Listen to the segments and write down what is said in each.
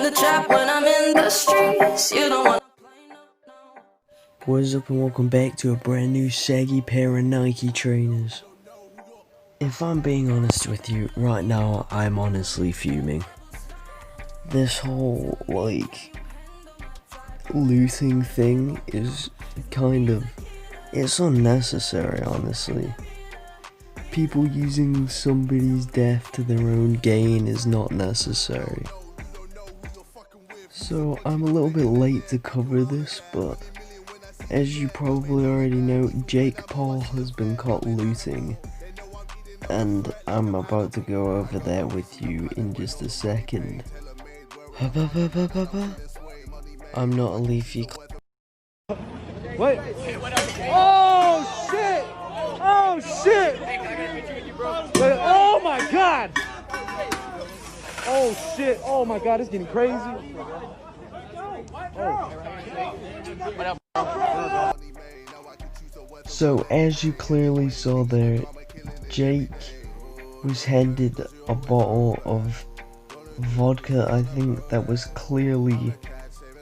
the trap when I'm in the streets. You don't wanna play, no. What is up and welcome back to a brand new saggy pair of Nike trainers. If I'm being honest with you, right now I'm honestly fuming. This whole, looting thing is it's unnecessary, honestly. People using somebody's death to their own gain is not necessary. So I'm a little bit late to cover this, but as you probably already know, Jake Paul has been caught looting. And I'm about to go over that with you in just a second. I'm not a leafy. Wait. Oh shit! Oh shit! Wait, oh my god! Oh shit! Oh my god, it's getting crazy. Oh. So as you clearly saw there, Jake was handed a bottle of vodka, I think, that was clearly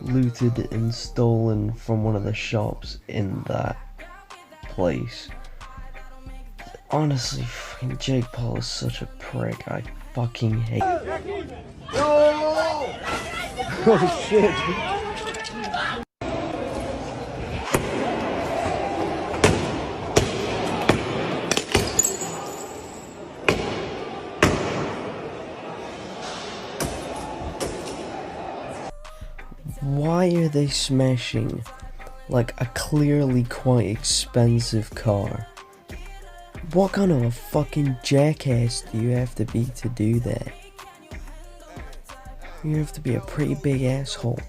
looted and stolen from one of the shops in that place. Honestly, fucking Jake Paul is such a prick. I fucking hate him. Oh shit! Why are they smashing like a clearly quite expensive car? What kind of a fucking jackass do you have to be to do that? You have to be a pretty big asshole.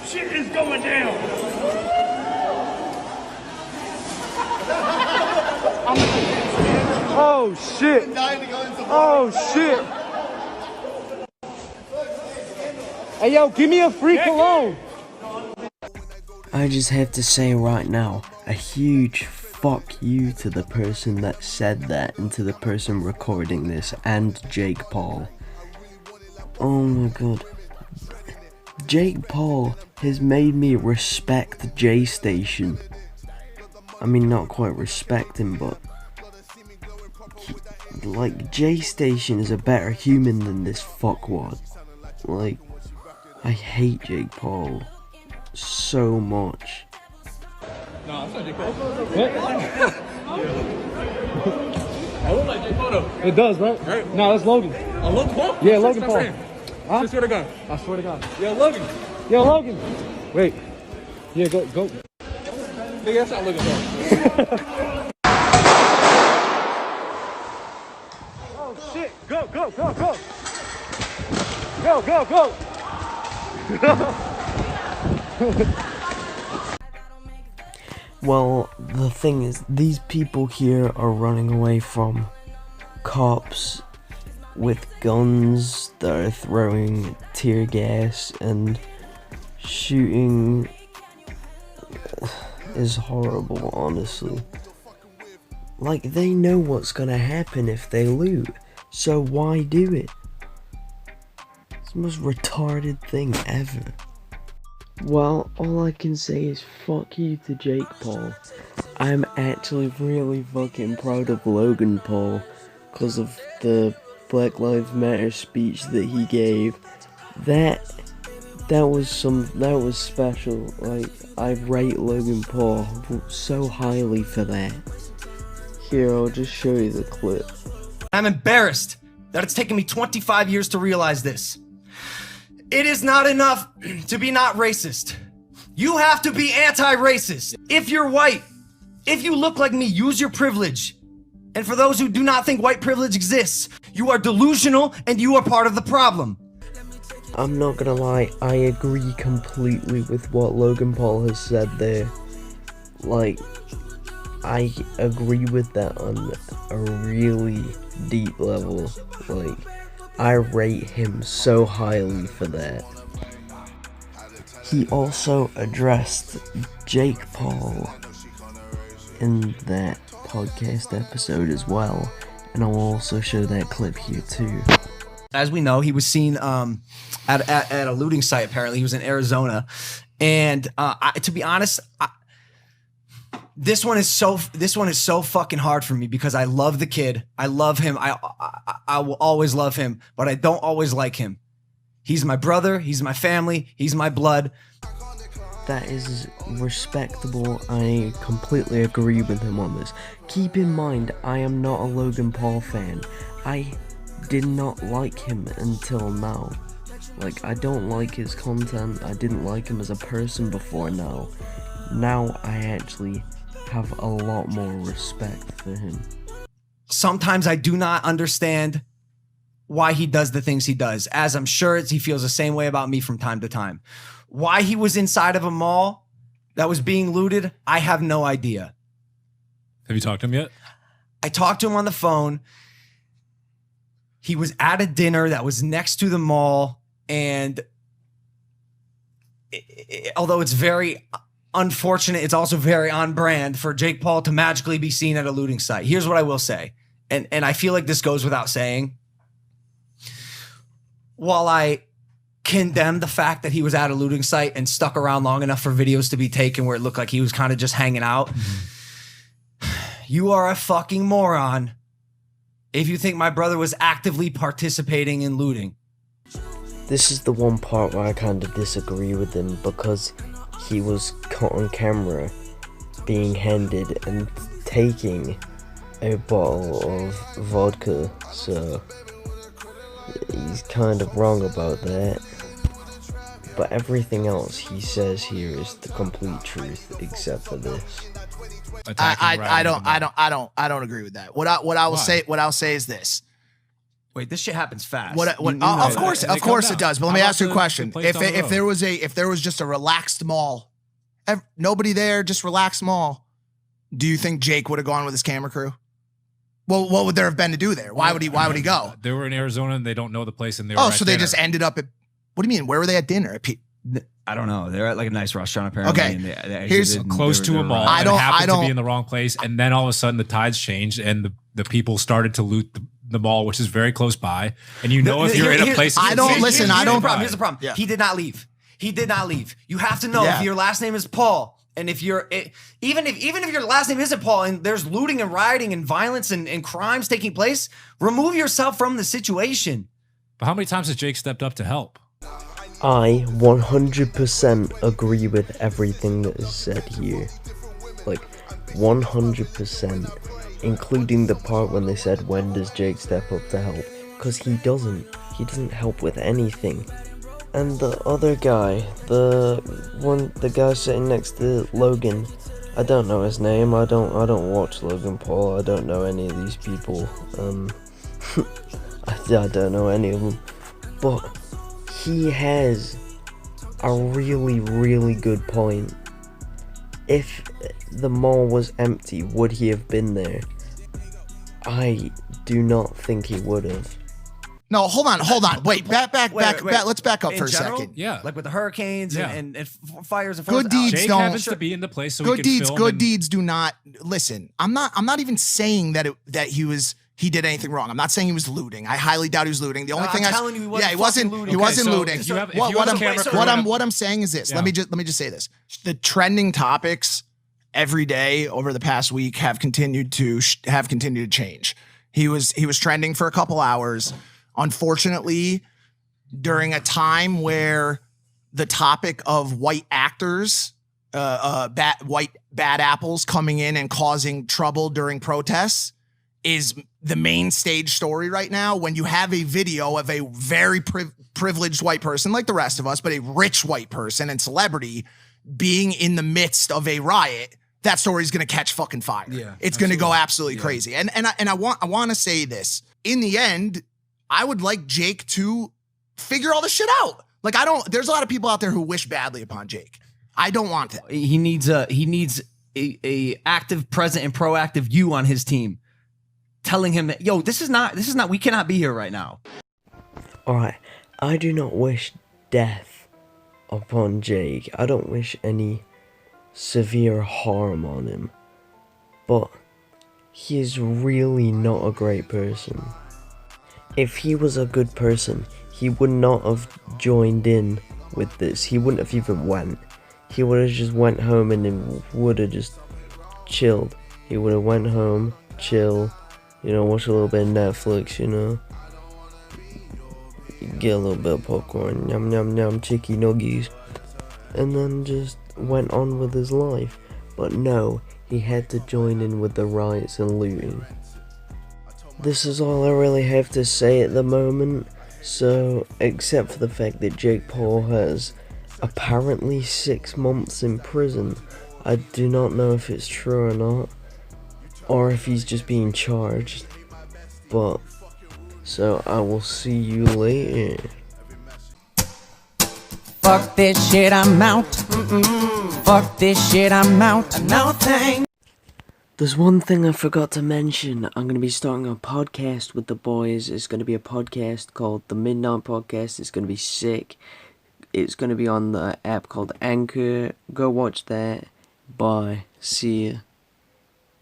Shit is going down! Oh shit! Oh shit! Hey yo, give me a free cologne! I just have to say right now, a huge fuck you to the person that said that and to the person recording this and Jake Paul. Oh my god. Jake Paul has made me respect J Station. I mean, not quite respect him, but J Station is a better human than this fuckwad. I hate Jake Paul so much. No, it's not Jake Paul. What? I look like Jake Paul though. It does, right? No, that's Logan. Oh, Logan Paul? Yeah, Logan Paul. Huh? I swear to God. I swear to God. Yo, Logan. Yo, Logan. Wait. Yeah, go. Nigga, that's not Logan Paul. Oh shit! Go! Go! Well, the thing is, these people here are running away from cops with guns that are throwing tear gas and shooting. Is horrible, honestly. They know what's gonna happen if they loot, so why do it? It's the most retarded thing ever. Well, all I can say is fuck you to Jake Paul. I'm actually really fucking proud of Logan Paul because of the Black Lives Matter speech that he gave. That was special. I rate Logan Paul so highly for that. Here, I'll just show you the clip. I'm embarrassed that it's taken me 25 years to realize this. It is not enough to be not racist. You have to be anti-racist. If you're white, if you look like me, use your privilege. And for those who do not think white privilege exists, you are delusional and you are part of the problem. I'm not gonna lie, I agree completely with what Logan Paul has said there. I agree with that on a really deep level. I rate him so highly for that. He also addressed Jake Paul in that podcast episode as well, And I'll also show that clip here too. As we know, he was seen at a looting site. Apparently, he was in Arizona, and to be honest, this one is so fucking hard for me because I love the kid. I love him. I will always love him, but I don't always like him. He's my brother. He's my family. He's my blood. That is respectable. I completely agree with him on this. Keep in mind, I am not a Logan Paul fan. I did not like him until now. Like, I don't like his content. I didn't like him as a person before now. Now I actually have a lot more respect for him. Sometimes I do not understand why he does the things he does, as I'm sure he feels the same way about me from time to time. Why he was inside of a mall that was being looted, I have no idea. Have you talked to him yet? I talked to him on the phone. He was at a dinner that was next to the mall, and although it's very unfortunate, it's also very on brand for Jake Paul to magically be seen at a looting site. Here's what I will say, and I feel like this goes without saying. While I condemn the fact that he was at a looting site and stuck around long enough for videos to be taken where it looked like he was kind of just hanging out, you are a fucking moron if you think my brother was actively participating in looting. This is the one part where I kind of disagree with him, because he was caught on camera being handed and taking a bottle of vodka, so he's kind of wrong about that. But everything else he says here is the complete truth, except for this. I don't agree with that. What I will say is this. Wait, this shit happens fast. Of course it does. But let me ask you a question. If there was just a relaxed mall, nobody there, just relaxed mall, do you think Jake would have gone with his camera crew? Well, what would there have been to do there? Why would he go? They were in Arizona and they don't know the place, and they were so they just ended up at. What do you mean? Where were they at dinner? I don't know. They're at like a nice restaurant apparently. Okay, and they here's close to a mall. I happened don't to be in the wrong place, and then all of a sudden the tides changed, and the people started to loot the mall, which is very close by. And if you're in a place, I don't listen. I don't. Here's the problem. Yeah. He did not leave. You have to know Yeah. if your last name is Paul, and if you're even if your last name isn't Paul, and there's looting and rioting and violence and crimes taking place, remove yourself from the situation. But how many times has Jake stepped up to help? I 100% agree with everything that is said here. Like, 100%. Including the part when they said, when does Jake step up to help? Because he doesn't. He doesn't help with anything. And the other guy, the guy sitting next to Logan, I don't know his name. I don't watch Logan Paul. I don't know any of these people. I don't know any of them. But he has a really, really good point. If the mall was empty, would he have been there? I do not think he would have. No, hold on. Wait, back. Let's back up for a second. Yeah, like with the hurricanes and fires and good deeds Jake don't. happens to be in the place, so good we can deeds. film Good deeds do not. Listen, I'm not even saying that he did anything wrong. I'm not saying he was looting. I highly doubt he was looting. The only thing I'm telling you, he wasn't looting. He wasn't so looting. if you have- if What you have a camera crew- what I'm saying is this. Yeah. Let me just say this. The trending topics every day over the past week have continued to change. He was trending for a couple hours. Unfortunately, during a time where the topic of white actors, bad apples coming in and causing trouble during protests is the main stage story right now, when you have a video of a very privileged white person like the rest of us, but a rich white person and celebrity being in the midst of a riot, that story is going to catch fucking fire. Yeah, it's going to go absolutely crazy. And I want to say this. In the end, I would like Jake to figure all this shit out. Like, there's a lot of people out there who wish badly upon Jake. I don't want that. He needs a active, present, and proactive you on his team, telling him that, yo, this is not, we cannot be here right now. Alright, I do not wish death upon Jake. I don't wish any severe harm on him. But he is really not a great person. If he was a good person, he would not have joined in with this. He wouldn't have even went. He would have just went home and then would have just chilled. He would have went home, chill, watch a little bit of Netflix, get a little bit of popcorn, yum yum yum, chicky nuggies, and then just went on with his life. But no, he had to join in with the riots and looting. This is all I really have to say at the moment, so except for the fact that Jake Paul has apparently 6 months in prison. I do not know if it's true or not, or if he's just being charged, but so I will see you later. Fuck this shit, I'm out. Fuck this shit, I'm out. No thanks. There's one thing I forgot to mention. I'm going to be starting a podcast with the boys. It's going to be a podcast called The Midnight Podcast. It's going to be sick. It's going to be on the app called Anchor. Go watch that. Bye. See ya.